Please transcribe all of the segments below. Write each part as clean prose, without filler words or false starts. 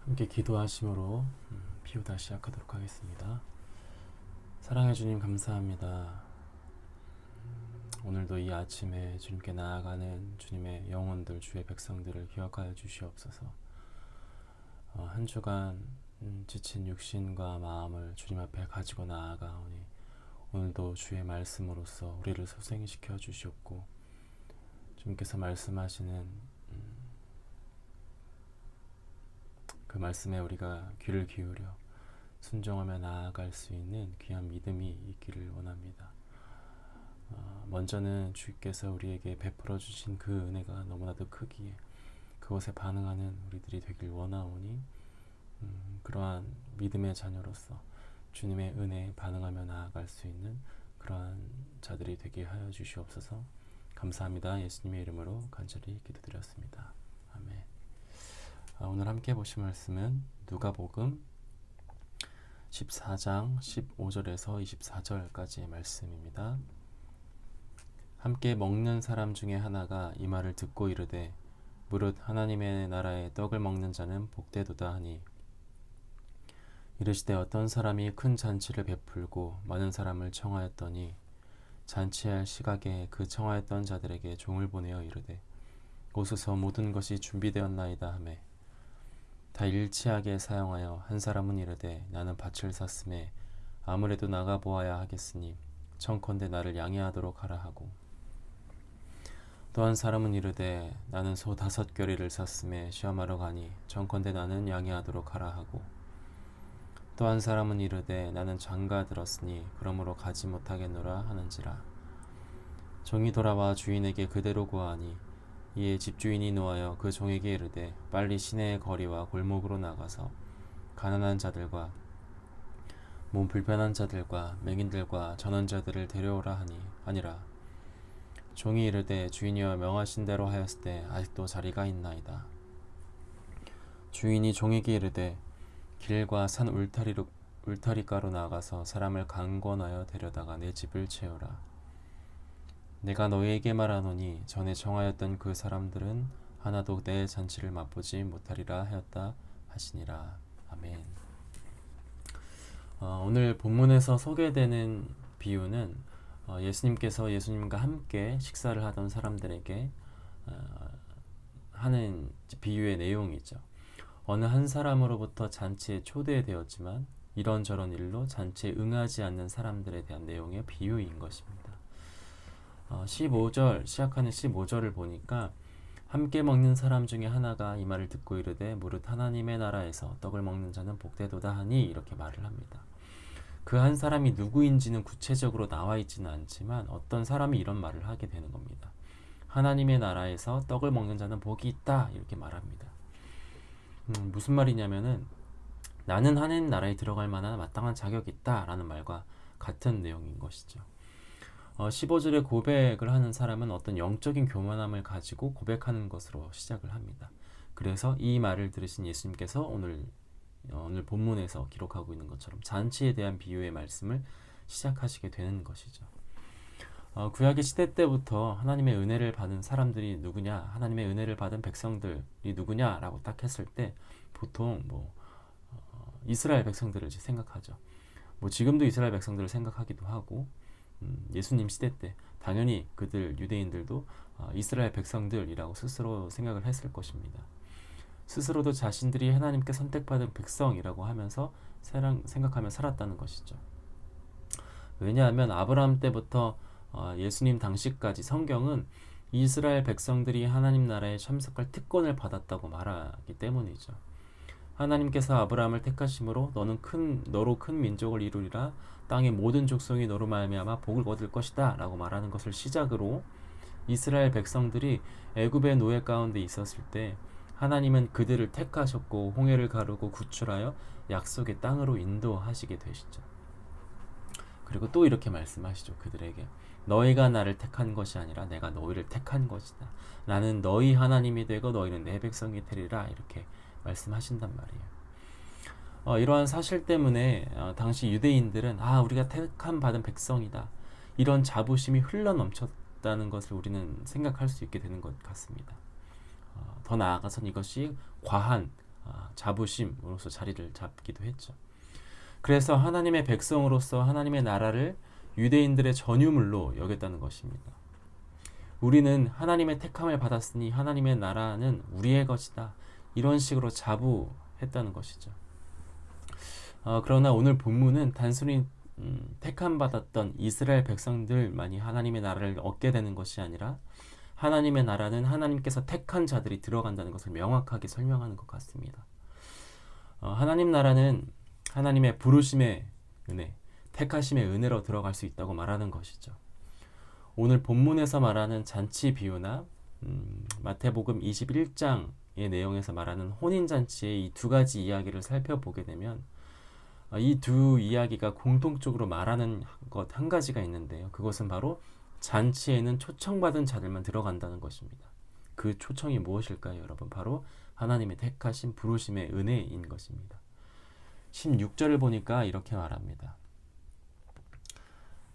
함께 기도하심으로 피우다 시작하도록 하겠습니다. 사랑해 주님 감사합니다. 오늘도 이 아침에 주님께 나아가는 주님의 영혼들, 주의 백성들을 기억하여 주시옵소서. 한 주간 지친 육신과 마음을 주님 앞에 가지고 나아가오니 오늘도 주의 말씀으로써 우리를 소생시켜 주시옵고, 주님께서 말씀하시는 그 말씀에 우리가 귀를 기울여 순종하며 나아갈 수 있는 귀한 믿음이 있기를 원합니다. 먼저는 주께서 우리에게 베풀어 주신 그 은혜가 너무나도 크기에 그것에 반응하는 우리들이 되길 원하오니 그러한 믿음의 자녀로서 주님의 은혜에 반응하며 나아갈 수 있는 그러한 자들이 되게 하여 주시옵소서. 감사합니다. 예수님의 이름으로 간절히 기도드렸습니다. 아멘. 오늘 함께 보실 말씀은 누가복음 14장 15절에서 24절까지의 말씀입니다. 함께 먹는 사람 중에 하나가 이 말을 듣고 이르되 무릇 하나님의 나라의 떡을 먹는 자는 복되도다 하니, 이르시되 어떤 사람이 큰 잔치를 베풀고 많은 사람을 청하였더니 잔치할 시각에 그 청하였던 자들에게 종을 보내어 이르되 오소서 모든 것이 준비되었나이다 하매, 다 일치하게 사용하여 한 사람은 이르되 나는 밭을 샀음에 아무래도 나가 보아야 하겠으니 청컨대 나를 양해하도록 하라 하고, 또 한 사람은 이르되 나는 소 5겨리를 샀음에 시험하러 가니 청컨대 나는 양해하도록 하라 하고, 또 한 사람은 이르되 나는 장가 들었으니 그러므로 가지 못하겠노라 하는지라. 종이 돌아와 주인에게 그대로 구하니 이에 집주인이 노하여 그 종에게 이르되 빨리 시내의 거리와 골목으로 나가서 가난한 자들과 몸 불편한 자들과 맹인들과 전원자들을 데려오라 하니 아니라. 종이 이르되 주인이여 명하신 대로 하였을 때 아직도 자리가 있나이다. 주인이 종에게 이르되 길과 산 울타리가로 나가서 사람을 강권하여 데려다가 내 집을 채우라. 내가 너희에게 말하노니 전에 정하였던 그 사람들은 하나도 내 잔치를 맛보지 못하리라 하였다 하시니라. 아멘. 오늘 본문에서 소개되는 비유는 예수님께서 예수님과 함께 식사를 하던 사람들에게 하는 비유의 내용이죠. 어느 한 사람으로부터 잔치에 초대되었지만 이런저런 일로 잔치에 응하지 않는 사람들에 대한 내용의 비유인 것입니다. 15절 시작하는 15절을 보니까 함께 먹는 사람 중에 하나가 이 말을 듣고 이르되 무릇 하나님의 나라에서 떡을 먹는 자는 복되도다 하니 이렇게 말을 합니다. 그 한 사람이 누구인지는 구체적으로 나와 있지는 않지만 어떤 사람이 이런 말을 하게 되는 겁니다. 하나님의 나라에서 떡을 먹는 자는 복이 있다 이렇게 말합니다. 무슨 말이냐면은 나는 하나님 나라에 들어갈 만한 마땅한 자격이 있다 라는 말과 같은 내용인 것이죠. 15절에 고백을 하는 사람은 어떤 영적인 교만함을 가지고 고백하는 것으로 시작을 합니다. 그래서 이 말을 들으신 예수님께서 오늘 본문에서 기록하고 있는 것처럼 잔치에 대한 비유의 말씀을 시작하시게 되는 것이죠. 구약의 시대 때부터 하나님의 은혜를 받은 사람들이 누구냐, 하나님의 은혜를 받은 백성들이 누구냐라고 딱 했을 때 보통 이스라엘 백성들을 생각하죠. 지금도 이스라엘 백성들을 생각하기도 하고, 예수님 시대 때 당연히 그들 유대인들도 이스라엘 백성들이라고 스스로 생각을 했을 것입니다. 스스로도 자신들이 하나님께 선택받은 백성이라고 하면서 생각하며 살았다는 것이죠. 왜냐하면 아브라함 때부터 예수님 당시까지 성경은 이스라엘 백성들이 하나님 나라에 참석할 특권을 받았다고 말하기 때문이죠. 하나님께서 아브라함을 택하심으로 너로 큰 민족을 이루리라, 땅의 모든 족속이 너로 말미암아 복을 얻을 것이다 라고 말하는 것을 시작으로 이스라엘 백성들이 애굽의 노예 가운데 있었을 때 하나님은 그들을 택하셨고 홍해를 가르고 구출하여 약속의 땅으로 인도하시게 되시죠. 그리고 또 이렇게 말씀하시죠. 그들에게 너희가 나를 택한 것이 아니라 내가 너희를 택한 것이다. 나는 너희 하나님이 되고 너희는 내 백성이 되리라 이렇게 말씀하신단 말이에요. 이러한 사실 때문에 당시 유대인들은 우리가 택함 받은 백성이다, 이런 자부심이 흘러넘쳤다는 것을 우리는 생각할 수 있게 되는 것 같습니다. 더 나아가선 이것이 과한 자부심으로서 자리를 잡기도 했죠. 그래서 하나님의 백성으로서 하나님의 나라를 유대인들의 전유물로 여겼다는 것입니다. 우리는 하나님의 택함을 받았으니 하나님의 나라는 우리의 것이다. 이런 식으로 자부했다는 것이죠. 그러나 오늘 본문은 단순히 택함 받았던 이스라엘 백성들만이 하나님의 나라를 얻게 되는 것이 아니라 하나님의 나라는 하나님께서 택한 자들이 들어간다는 것을 명확하게 설명하는 것 같습니다. 하나님 나라는 하나님의 부르심의 은혜, 택하심의 은혜로 들어갈 수 있다고 말하는 것이죠. 오늘 본문에서 말하는 잔치 비유나 마태복음 21장의 내용에서 말하는 혼인잔치의 이 두 가지 이야기를 살펴보게 되면 이 두 이야기가 공통적으로 말하는 것 한 가지가 있는데요. 그것은 바로 잔치에는 초청받은 자들만 들어간다는 것입니다. 그 초청이 무엇일까요, 여러분? 바로 하나님의 택하신 부르심의 은혜인 것입니다. 16절을 보니까 이렇게 말합니다.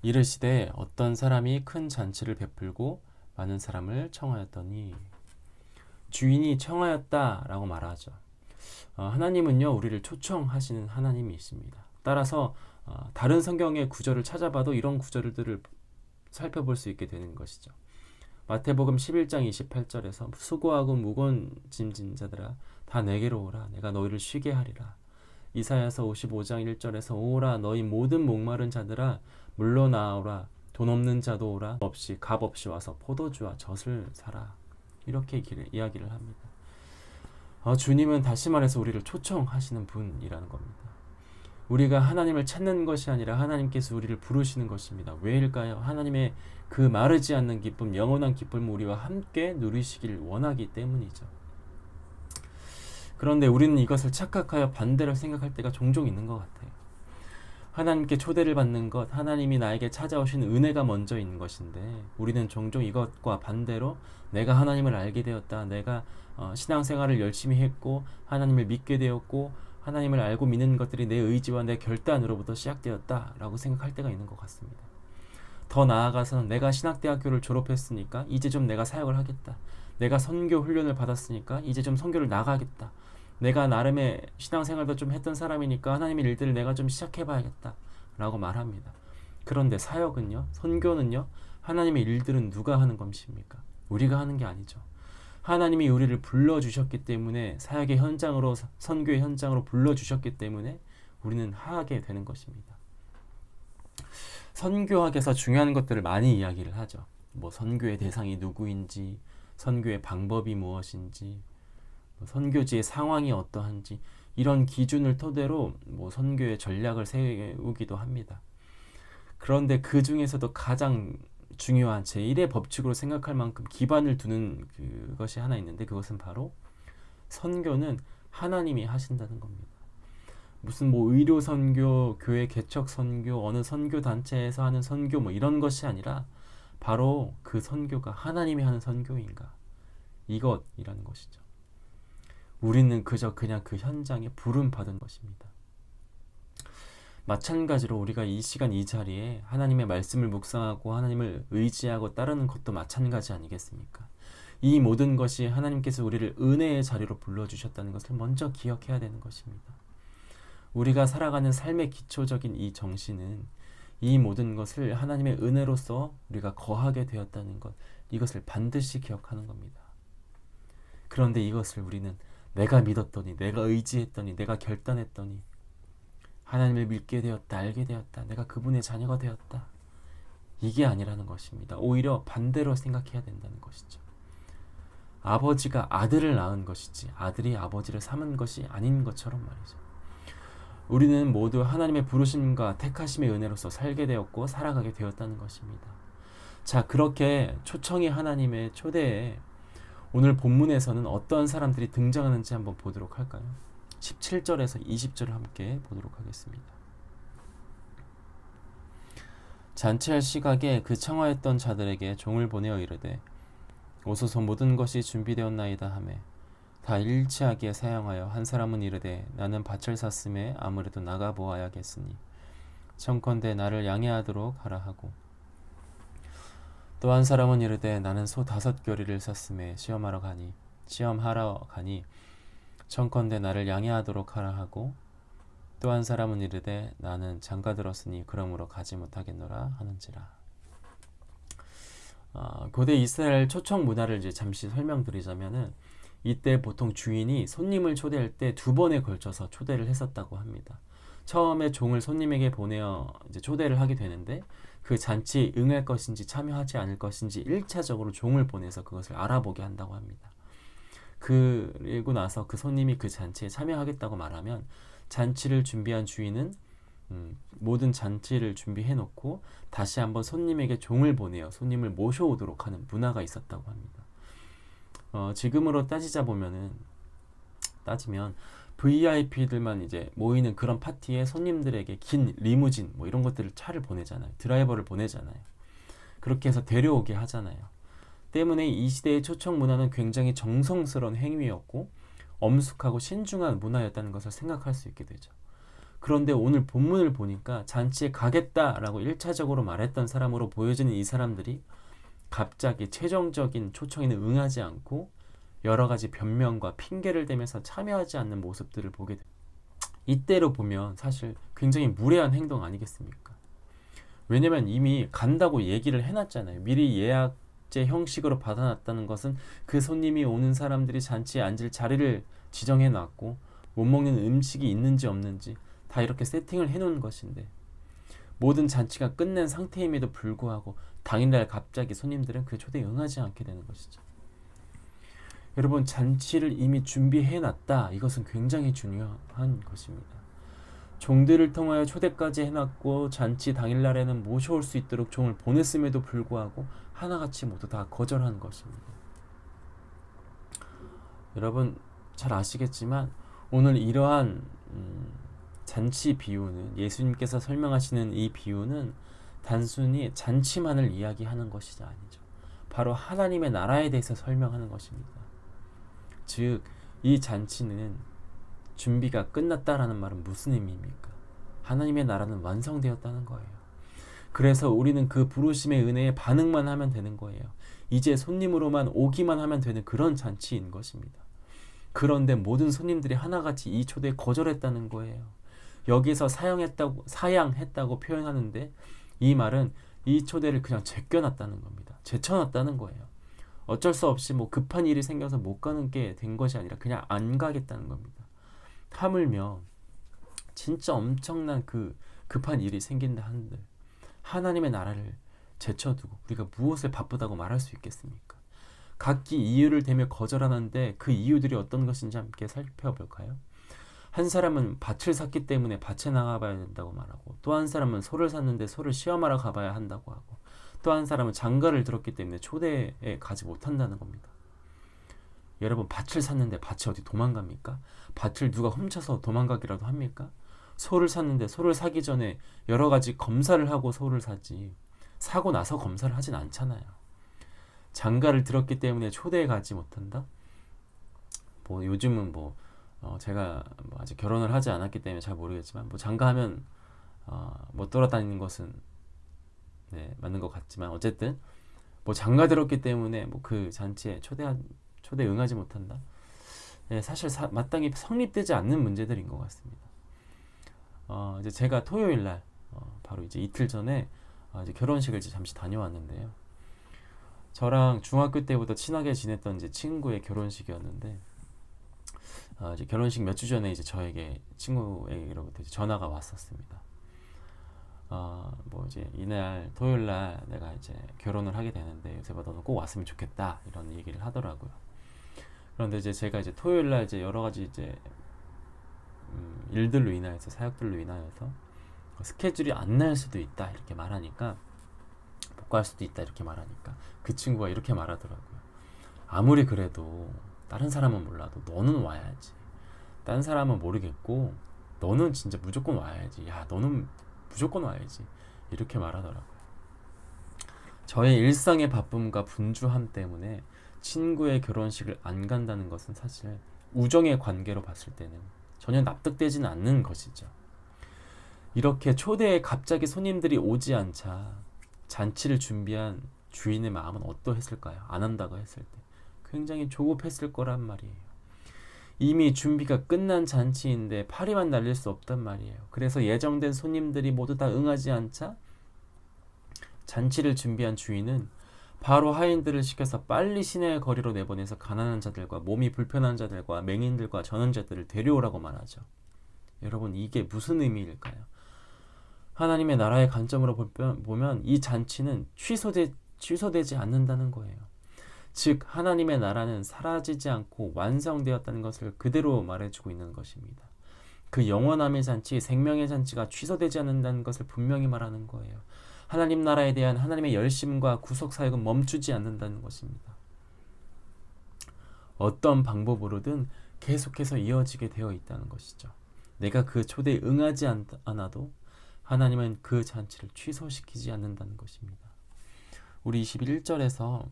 이르시되 어떤 사람이 큰 잔치를 베풀고 많은 사람을 청하였더니, 주인이 청하였다라고 말하죠. 하나님은요, 우리를 초청하시는 하나님이십니다. 따라서 다른 성경의 구절을 찾아봐도 이런 구절들을 살펴볼 수 있게 되는 것이죠. 마태복음 11장 28절에서 수고하고 무거운 짐진 자들아 다 내게로 오라, 내가 너희를 쉬게 하리라. 이사야서 55장 1절에서 오라, 너희 모든 목마른 자들아 물러나오라, 돈 없는 자도 오라, 값 없이 와서 포도주와 젖을 사라. 이렇게 이야기를 합니다. 주님은 다시 말해서 우리를 초청하시는 분이라는 겁니다. 우리가 하나님을 찾는 것이 아니라 하나님께서 우리를 부르시는 것입니다. 왜일까요? 하나님의 그 마르지 않는 기쁨, 영원한 기쁨을 우리와 함께 누리시길 원하기 때문이죠. 그런데 우리는 이것을 착각하여 반대로 생각할 때가 종종 있는 것 같아요. 하나님께 초대를 받는 것, 하나님이 나에게 찾아오신 은혜가 먼저인 것인데 우리는 종종 이것과 반대로 내가 하나님을 알게 되었다, 내가 신앙생활을 열심히 했고 하나님을 믿게 되었고 하나님을 알고 믿는 것들이 내 의지와 내 결단으로부터 시작되었다 라고 생각할 때가 있는 것 같습니다. 더 나아가서는 내가 신학대학교를 졸업했으니까 이제 좀 내가 사역을 하겠다, 내가 선교 훈련을 받았으니까 이제 좀 선교를 나가겠다, 내가 나름의 신앙생활도 좀 했던 사람이니까 하나님의 일들을 내가 좀 시작해봐야겠다 라고 말합니다. 그런데 사역은요, 선교는요, 하나님의 일들은 누가 하는 것입니까? 우리가 하는 게 아니죠. 하나님이 우리를 불러주셨기 때문에, 사역의 현장으로, 선교의 현장으로 불러주셨기 때문에 우리는 하게 되는 것입니다. 선교학에서 중요한 것들을 많이 이야기를 하죠. 선교의 대상이 누구인지, 선교의 방법이 무엇인지, 선교지의 상황이 어떠한지, 이런 기준을 토대로 선교의 전략을 세우기도 합니다. 그런데 그 중에서도 가장 중요한 제1의 법칙으로 생각할 만큼 기반을 두는 그것이 하나 있는데, 그것은 바로 선교는 하나님이 하신다는 겁니다. 무슨 의료 선교, 교회 개척 선교, 어느 선교 단체에서 하는 선교 이런 것이 아니라 바로 그 선교가 하나님이 하는 선교인가, 이것이라는 것이죠. 우리는 그냥 그 현장에 부름 받은 것입니다. 마찬가지로 우리가 이 시간 이 자리에 하나님의 말씀을 묵상하고 하나님을 의지하고 따르는 것도 마찬가지 아니겠습니까? 이 모든 것이 하나님께서 우리를 은혜의 자리로 불러주셨다는 것을 먼저 기억해야 되는 것입니다. 우리가 살아가는 삶의 기초적인 이 정신은 이 모든 것을 하나님의 은혜로서 우리가 거하게 되었다는 것, 이것을 반드시 기억하는 겁니다. 그런데 이것을 우리는 내가 믿었더니, 내가 의지했더니, 내가 결단했더니 하나님을 믿게 되었다, 알게 되었다, 내가 그분의 자녀가 되었다, 이게 아니라는 것입니다. 오히려 반대로 생각해야 된다는 것이죠. 아버지가 아들을 낳은 것이지 아들이 아버지를 삼은 것이 아닌 것처럼 말이죠. 우리는 모두 하나님의 부르심과 택하심의 은혜로서 살게 되었고 살아가게 되었다는 것입니다. 자, 그렇게 초청이 하나님의 초대에 오늘 본문에서는 어떤 사람들이 등장하는지 한번 보도록 할까요? 17절에서 20절을 함께 보도록 하겠습니다. 잔치할 시각에 그 청하였던 자들에게 종을 보내어 이르되 오소서 모든 것이 준비되었나이다 하매 다 일치하게 사양하여 한 사람은 이르되 나는 밭을 샀음에 아무래도 나가 보아야겠으니 청컨대 나를 양해하도록 하라 하고, 또 한 사람은 이르되 나는 소 5 겨리를 샀음에 시험하러 가니 시험하러 가니 청컨대 나를 양해하도록 하라 하고 또 한 사람은 이르되 나는 장가들었으니 그러므로 가지 못하겠노라 하는지라. 고대 이스라엘 초청 문화를 이제 잠시 설명드리자면은 이때 보통 주인이 손님을 초대할 때 2번에 걸쳐서 초대를 했었다고 합니다. 처음에 종을 손님에게 보내어 이제 초대를 하게 되는데 그 잔치에 응할 것인지 참여하지 않을 것인지 1차적으로 종을 보내서 그것을 알아보게 한다고 합니다. 그리고 나서 그 손님이 그 잔치에 참여하겠다고 말하면 잔치를 준비한 주인은 모든 잔치를 준비해 놓고 다시 한번 손님에게 종을 보내어 손님을 모셔오도록 하는 문화가 있었다고 합니다. 지금으로 따지면 VIP들만 이제 모이는 그런 파티에 손님들에게 긴 리무진 뭐 이런 것들을 차를 보내잖아요. 드라이버를 보내잖아요. 그렇게 해서 데려오게 하잖아요. 때문에 이 시대의 초청 문화는 굉장히 정성스러운 행위였고 엄숙하고 신중한 문화였다는 것을 생각할 수 있게 되죠. 그런데 오늘 본문을 보니까 잔치에 가겠다라고 1차적으로 말했던 사람으로 보여지는 이 사람들이 갑자기 최종적인 초청에는 응하지 않고 여러 가지 변명과 핑계를 대면서 참여하지 않는 모습들을 보게 됩니다. 이때로 보면 사실 굉장히 무례한 행동 아니겠습니까? 왜냐면 이미 간다고 얘기를 해놨잖아요. 미리 예약제 형식으로 받아놨다는 것은 그 손님이 오는 사람들이 잔치에 앉을 자리를 지정해놨고 못 먹는 음식이 있는지 없는지 다 이렇게 세팅을 해놓은 것인데 모든 잔치가 끝낸 상태임에도 불구하고 당일날 갑자기 손님들은 그 초대에 응하지 않게 되는 것이죠. 여러분, 잔치를 이미 준비해놨다. 이것은 굉장히 중요한 것입니다. 종들을 통하여 초대까지 해놨고 잔치 당일날에는 모셔올 수 있도록 종을 보냈음에도 불구하고 하나같이 모두 다 거절한 것입니다. 여러분 잘 아시겠지만 오늘 이러한 잔치 비유는, 예수님께서 설명하시는 이 비유는 단순히 잔치만을 이야기하는 것이 아니죠. 바로 하나님의 나라에 대해서 설명하는 것입니다. 즉, 이 잔치는 준비가 끝났다라는 말은 무슨 의미입니까? 하나님의 나라는 완성되었다는 거예요. 그래서 우리는 그 부르심의 은혜에 반응만 하면 되는 거예요. 이제 손님으로만 오기만 하면 되는 그런 잔치인 것입니다. 그런데 모든 손님들이 하나같이 이 초대에 거절했다는 거예요. 여기서 사양했다고 표현하는데 이 말은 이 초대를 그냥 제껴놨다는 겁니다. 제쳐놨다는 거예요. 어쩔 수 없이 뭐 급한 일이 생겨서 못 가는 게 된 것이 아니라 그냥 안 가겠다는 겁니다. 하물며 진짜 엄청난 그 급한 일이 생긴다 한들 하나님의 나라를 제쳐두고 우리가 무엇을 바쁘다고 말할 수 있겠습니까? 각기 이유를 대며 거절하는데 그 이유들이 어떤 것인지 함께 살펴볼까요? 한 사람은 밭을 샀기 때문에 밭에 나가봐야 된다고 말하고, 또 한 사람은 소를 샀는데 소를 시험하러 가봐야 한다고 하고, 또 한 사람은 장가를 들었기 때문에 초대에 가지 못한다는 겁니다. 여러분, 밭을 샀는데 밭이 어디 도망갑니까? 밭을 누가 훔쳐서 도망가기라도 합니까? 소를 샀는데 소를 사기 전에 여러 가지 검사를 하고 소를 사지, 사고 나서 검사를 하진 않잖아요. 장가를 들었기 때문에 초대에 가지 못한다? 뭐 요즘은 제가 아직 결혼을 하지 않았기 때문에 잘 모르겠지만 장가하면 못 돌아다니는 것은 맞는 것 같지만 어쨌든 장가 들었기 때문에 그 잔치에 초대 응하지 못한다. 사실 마땅히 성립되지 않는 문제들인 것 같습니다. 이제 제가 토요일 날 바로 이제 이틀 전에 이제 결혼식을 이제 잠시 다녀왔는데요. 저랑 중학교 때부터 친하게 지냈던 이제 친구의 결혼식이었는데 이제 결혼식 몇 주 전에 이제 저에게 친구에게로부터 이제 전화가 왔었습니다. 이제 이날 토요일 날 내가 이제 결혼을 하게 되는데 요새봐 너는 꼭 왔으면 좋겠다 이런 얘기를 하더라고요. 그런데 이제 제가 이제 토요일 날 이제 여러 가지 이제 일들로 인하여서 사역들로 인하여서 스케줄이 안 날 수도 있다 이렇게 말하니까, 못 갈 수도 있다 이렇게 말하니까 그 친구가 이렇게 말하더라고요. 아무리 그래도 다른 사람은 몰라도 너는 와야지. 다른 사람은 모르겠고 너는 진짜 무조건 와야지. 야, 너는 무조건 와야지. 이렇게 말하더라고요. 저의 일상의 바쁨과 분주함 때문에 친구의 결혼식을 안 간다는 것은 사실 우정의 관계로 봤을 때는 전혀 납득되지는 않는 것이죠. 이렇게 초대에 갑자기 손님들이 오지 않자 잔치를 준비한 주인의 마음은 어떠했을까요? 안 한다고 했을 때 굉장히 조급했을 거란 말이에요. 이미 준비가 끝난 잔치인데 파리만 날릴 수 없단 말이에요. 그래서 예정된 손님들이 모두 다 응하지 않자 잔치를 준비한 주인은 바로 하인들을 시켜서 빨리 시내의 거리로 내보내서 가난한 자들과 몸이 불편한 자들과 맹인들과 전원자들을 데려오라고 말하죠. 여러분, 이게 무슨 의미일까요? 하나님의 나라의 관점으로 보면 이 잔치는 취소되지 않는다는 거예요. 즉 하나님의 나라는 사라지지 않고 완성되었다는 것을 그대로 말해주고 있는 것입니다. 그 영원함의 잔치, 생명의 잔치가 취소되지 않는다는 것을 분명히 말하는 거예요. 하나님 나라에 대한 하나님의 열심과 구속 사역은 멈추지 않는다는 것입니다. 어떤 방법으로든 계속해서 이어지게 되어 있다는 것이죠. 내가 그 초대에 응하지 않아도 하나님은 그 잔치를 취소시키지 않는다는 것입니다. 우리 21절에서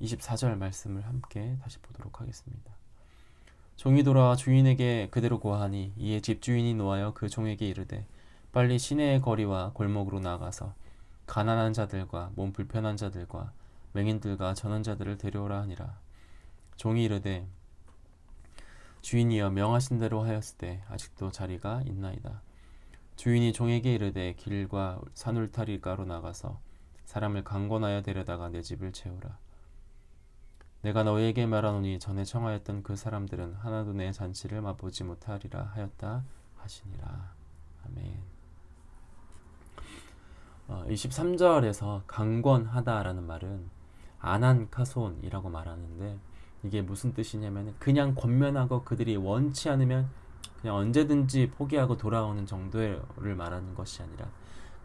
24절 말씀을 함께 다시 보도록 하겠습니다. 종이 돌아와 주인에게 그대로 고하니 이에 집주인이 노하여 그 종에게 이르되 빨리 시내의 거리와 골목으로 나가서 가난한 자들과 몸 불편한 자들과 맹인들과 전원자들을 데려오라 하니라. 종이 이르되 주인이여 명하신 대로 하였으되 아직도 자리가 있나이다. 주인이 종에게 이르되 길과 산울타리가로 나가서 사람을 강권하여 데려다가 내 집을 채우라. 내가 너희에게 말하노니 전에 청하였던 그 사람들은 하나도 내 잔치를 맛보지 못하리라 하였다 하시니라. 아멘. 23절에서 강권하다라는 말은 아난카손이라고 말하는데 이게 무슨 뜻이냐면 그냥 권면하고 그들이 원치 않으면 그냥 언제든지 포기하고 돌아오는 정도를 말하는 것이 아니라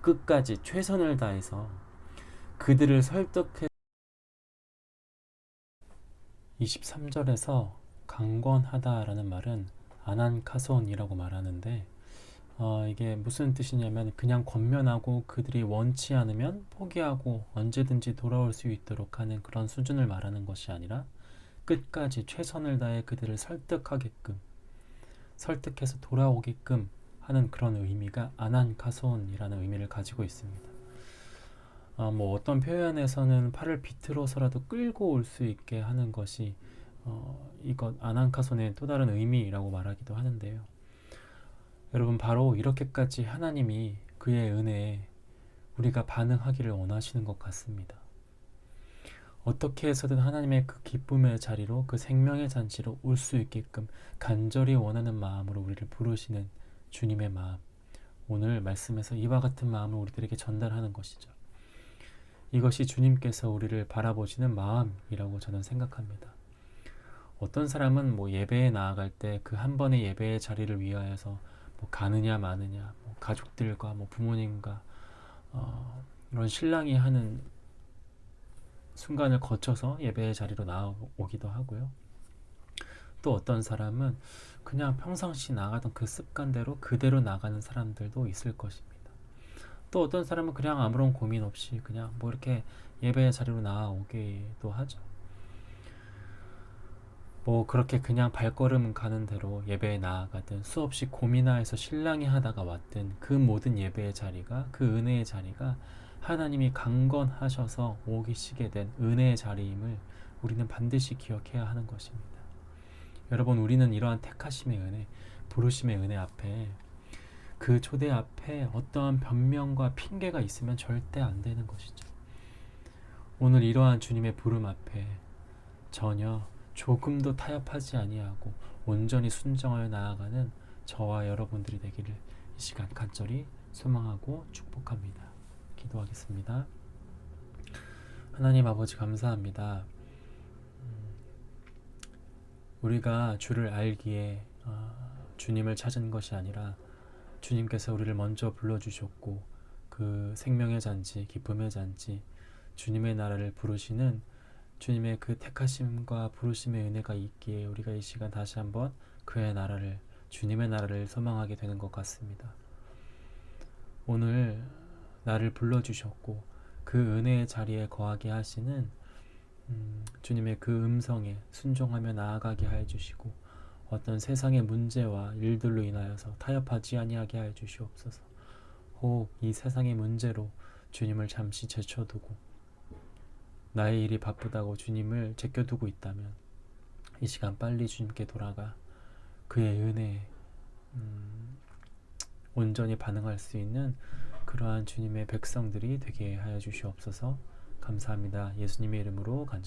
끝까지 최선을 다해서 그들을 설득해. 23절에서 강권하다라는 말은 아난카손이라고 말하는데 이게 무슨 뜻이냐면 그냥 권면하고 그들이 원치 않으면 포기하고 언제든지 돌아올 수 있도록 하는 그런 수준을 말하는 것이 아니라 끝까지 최선을 다해 그들을 설득해서 돌아오게끔 하는 그런 의미가 아난카손이라는 의미를 가지고 있습니다. 어떤 표현에서는 팔을 비틀어서라도 끌고 올 수 있게 하는 것이 이것 아난카손의 또 다른 의미라고 말하기도 하는데요. 여러분, 바로 이렇게까지 하나님이 그의 은혜에 우리가 반응하기를 원하시는 것 같습니다. 어떻게 해서든 하나님의 그 기쁨의 자리로 그 생명의 잔치로 올 수 있게끔 간절히 원하는 마음으로 우리를 부르시는 주님의 마음, 오늘 말씀에서 이와 같은 마음을 우리들에게 전달하는 것이죠. 이것이 주님께서 우리를 바라보시는 마음이라고 저는 생각합니다. 어떤 사람은 예배에 나아갈 때 그 한 번의 예배의 자리를 위하여서 가느냐 마느냐, 가족들과 부모님과 이런 신랑이 하는 순간을 거쳐서 예배의 자리로 나오기도 하고요. 또 어떤 사람은 그냥 평상시 나가던 그 습관대로 그대로 나가는 사람들도 있을 것입니다. 또 어떤 사람은 그냥 아무런 고민 없이 그냥 이렇게 예배의 자리로 나오기도 하죠. 그렇게 그냥 발걸음 가는 대로 예배에 나아가든 수없이 고민하여서 신랑이 하다가 왔든 그 모든 예배의 자리가, 그 은혜의 자리가 하나님이 강건하셔서 오기시게 된 은혜의 자리임을 우리는 반드시 기억해야 하는 것입니다. 여러분, 우리는 이러한 택하심의 은혜, 부르심의 은혜 앞에, 그 초대 앞에 어떠한 변명과 핑계가 있으면 절대 안 되는 것이죠. 오늘 이러한 주님의 부름 앞에 전혀 조금도 타협하지 아니하고 온전히 순종하여 나아가는 저와 여러분들이 되기를 이 시간 간절히 소망하고 축복합니다. 기도하겠습니다. 하나님 아버지, 감사합니다. 우리가 주를 알기에 주님을 찾은 것이 아니라 주님께서 우리를 먼저 불러주셨고 그 생명의 잔치, 기쁨의 잔치, 주님의 나라를 부르시는 주님의 그 택하심과 부르심의 은혜가 있기에 우리가 이 시간 다시 한번 그의 나라를, 주님의 나라를 소망하게 되는 것 같습니다. 오늘 나를 불러주셨고 그 은혜의 자리에 거하게 하시는 주님의 그 음성에 순종하며 나아가게 하여 주시고 어떤 세상의 문제와 일들로 인하여서 타협하지 아니하게 하여 주시옵소서. 혹 이 세상의 문제로 주님을 잠시 제쳐두고 나의 일이 바쁘다고 주님을 제껴두고 있다면 이 시간 빨리 주님께 돌아가 그의 은혜에 온전히 반응할 수 있는 그러한 주님의 백성들이 되게 하여 주시옵소서. 감사합니다. 예수님의 이름으로 간절히